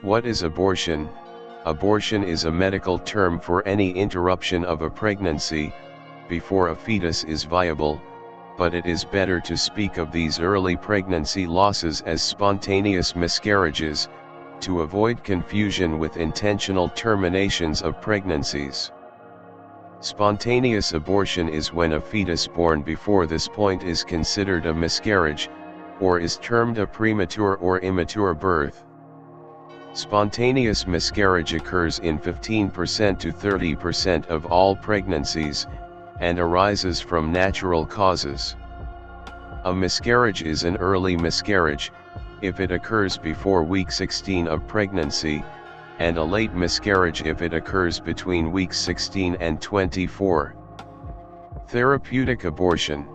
What is abortion? Abortion is a medical term for any interruption of a pregnancy, before a fetus is viable, but it is better to speak of these early pregnancy losses as spontaneous miscarriages, to avoid confusion with intentional terminations of pregnancies. Spontaneous abortion is when a fetus born before this point is considered a miscarriage, or is termed a premature or immature birth. Spontaneous miscarriage occurs in 15% to 30% of all pregnancies, and arises from natural causes. A miscarriage is an early miscarriage, if it occurs before week 16 of pregnancy, and a late miscarriage if it occurs between weeks 16 and 24. Therapeutic abortion.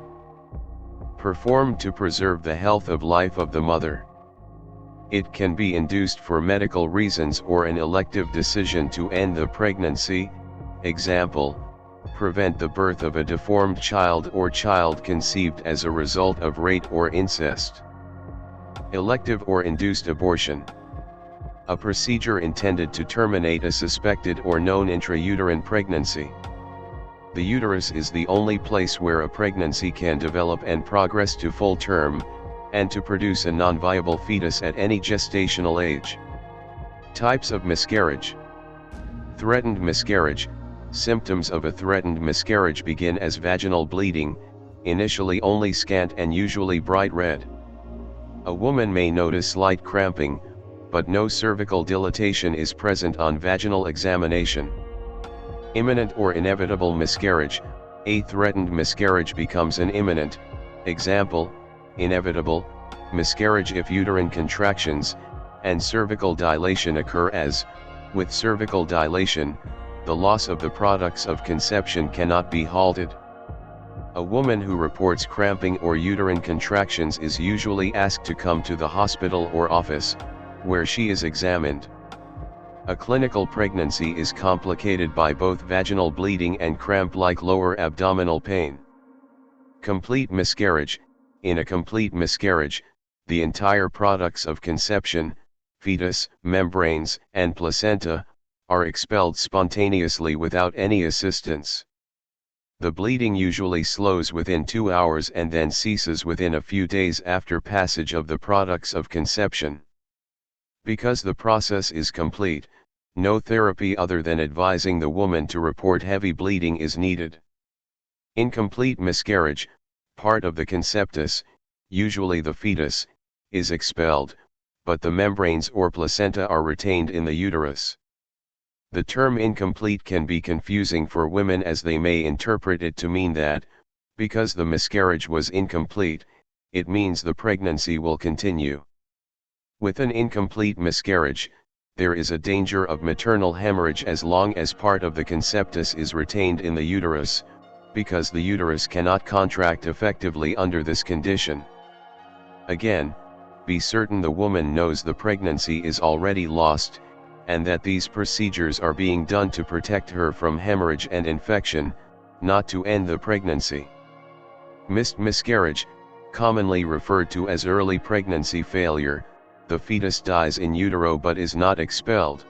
Performed to preserve the health of life of the mother. It can be induced for medical reasons or an elective decision to end the pregnancy, example, prevent the birth of a deformed child or child conceived as a result of rape or incest. Elective or induced abortion. A procedure intended to terminate a suspected or known intrauterine pregnancy. The uterus is the only place where a pregnancy can develop and progress to full term, and to produce a non-viable fetus at any gestational age. Types of miscarriage. Threatened miscarriage. Symptoms of a threatened miscarriage begin as vaginal bleeding, initially only scant and usually bright red. A woman may notice slight cramping, but no cervical dilatation is present on vaginal examination. Imminent or inevitable miscarriage. A threatened miscarriage becomes an imminent, example, inevitable, miscarriage if uterine contractions, and cervical dilation occur as, with cervical dilation, the loss of the products of conception cannot be halted. A woman who reports cramping or uterine contractions is usually asked to come to the hospital or office, where she is examined. A clinical pregnancy is complicated by both vaginal bleeding and cramp-like lower abdominal pain. Complete miscarriage. In a complete miscarriage, the entire products of conception, fetus, membranes, and placenta, are expelled spontaneously without any assistance. The bleeding usually slows within 2 hours and then ceases within a few days after passage of the products of conception. Because the process is complete, no therapy other than advising the woman to report heavy bleeding is needed. Incomplete miscarriage. Part of the conceptus, usually the fetus, is expelled, but the membranes or placenta are retained in the uterus. The term incomplete can be confusing for women as they may interpret it to mean that, because the miscarriage was incomplete, it means the pregnancy will continue. With an incomplete miscarriage, there is a danger of maternal hemorrhage as long as part of the conceptus is retained in the uterus, because the uterus cannot contract effectively under this condition. Again, be certain the woman knows the pregnancy is already lost, and that these procedures are being done to protect her from hemorrhage and infection, not to end the pregnancy. Missed miscarriage, commonly referred to as early pregnancy failure, the fetus dies in utero but is not expelled.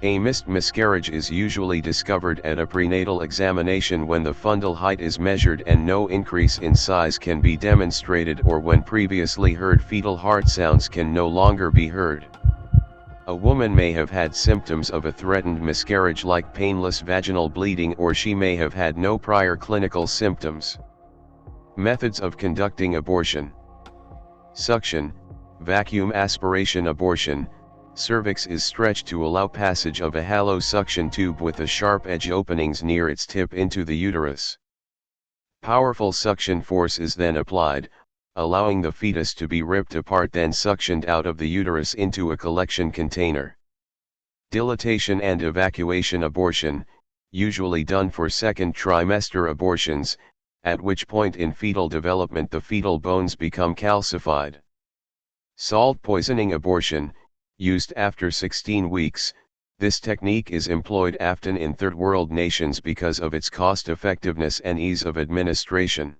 A missed miscarriage is usually discovered at a prenatal examination when the fundal height is measured and no increase in size can be demonstrated, or when previously heard fetal heart sounds can no longer be heard. A woman may have had symptoms of a threatened miscarriage like painless vaginal bleeding, or she may have had no prior clinical symptoms. Methods of conducting abortion. Suction, vacuum aspiration abortion. Cervix is stretched to allow passage of a hollow suction tube with the sharp edge openings near its tip into the uterus. Powerful suction force is then applied, allowing the fetus to be ripped apart, then suctioned out of the uterus into a collection container. Dilatation and evacuation abortion, usually done for second trimester abortions, at which point in fetal development the fetal bones become calcified. Salt poisoning abortion, used after 16 weeks, this technique is employed often in third world nations because of its cost effectiveness and ease of administration.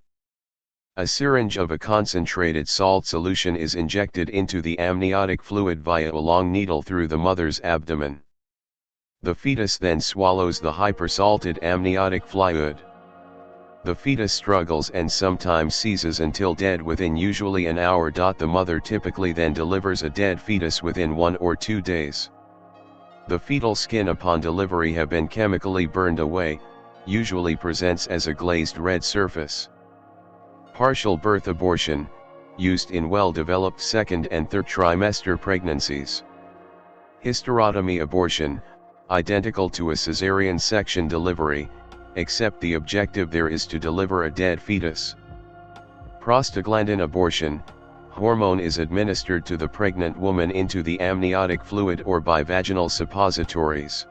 A syringe of a concentrated salt solution is injected into the amniotic fluid via a long needle through the mother's abdomen. The fetus then swallows the hypersalted amniotic fluid. The fetus struggles and sometimes seizes until dead within usually an hour. The mother typically then delivers a dead fetus within 1 or 2 days. The fetal skin upon delivery have been chemically burned away, usually presents as a glazed red surface. Partial birth abortion, used in well-developed second and third trimester pregnancies. Hysterotomy abortion, identical to a cesarean section delivery, except the objective there is to deliver a dead fetus. Prostaglandin abortion, hormone is administered to the pregnant woman into the amniotic fluid or by vaginal suppositories.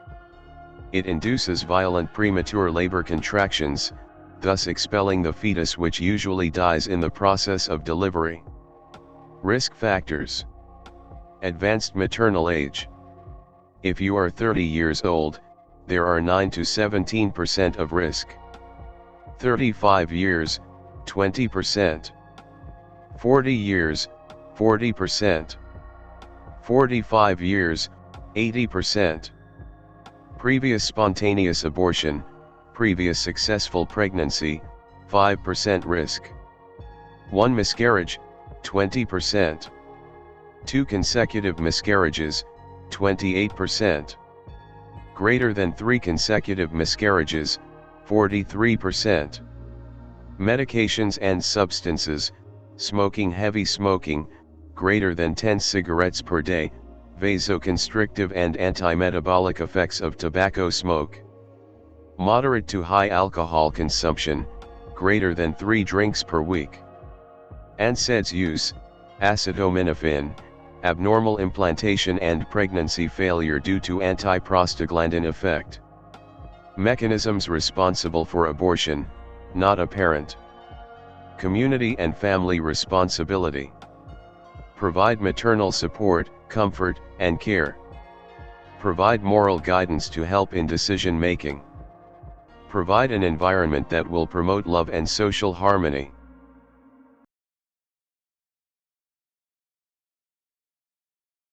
It induces violent premature labor contractions, thus expelling the fetus, which usually dies in the process of delivery. Risk factors. Advanced maternal age. If you are 30 years old, there are 9 to 17% of risk. 35 years, 20%. 40 years, 40%. 45 years, 80%. Previous spontaneous abortion, previous successful pregnancy, 5% risk. 1 miscarriage, 20%. 2 consecutive miscarriages, 28%. Greater than 3 consecutive miscarriages, 43%. Medications and substances, smoking, heavy smoking, greater than 10 cigarettes per day, vasoconstrictive and anti-metabolic effects of tobacco smoke. Moderate to high alcohol consumption, greater than 3 drinks per week. NSAIDs use, acetaminophen, abnormal implantation and pregnancy failure due to antiprostaglandin effect. Mechanisms responsible for abortion, not apparent. Community and family responsibility. Provide maternal support, comfort, and care. Provide moral guidance to help in decision making. Provide an environment that will promote love and social harmony.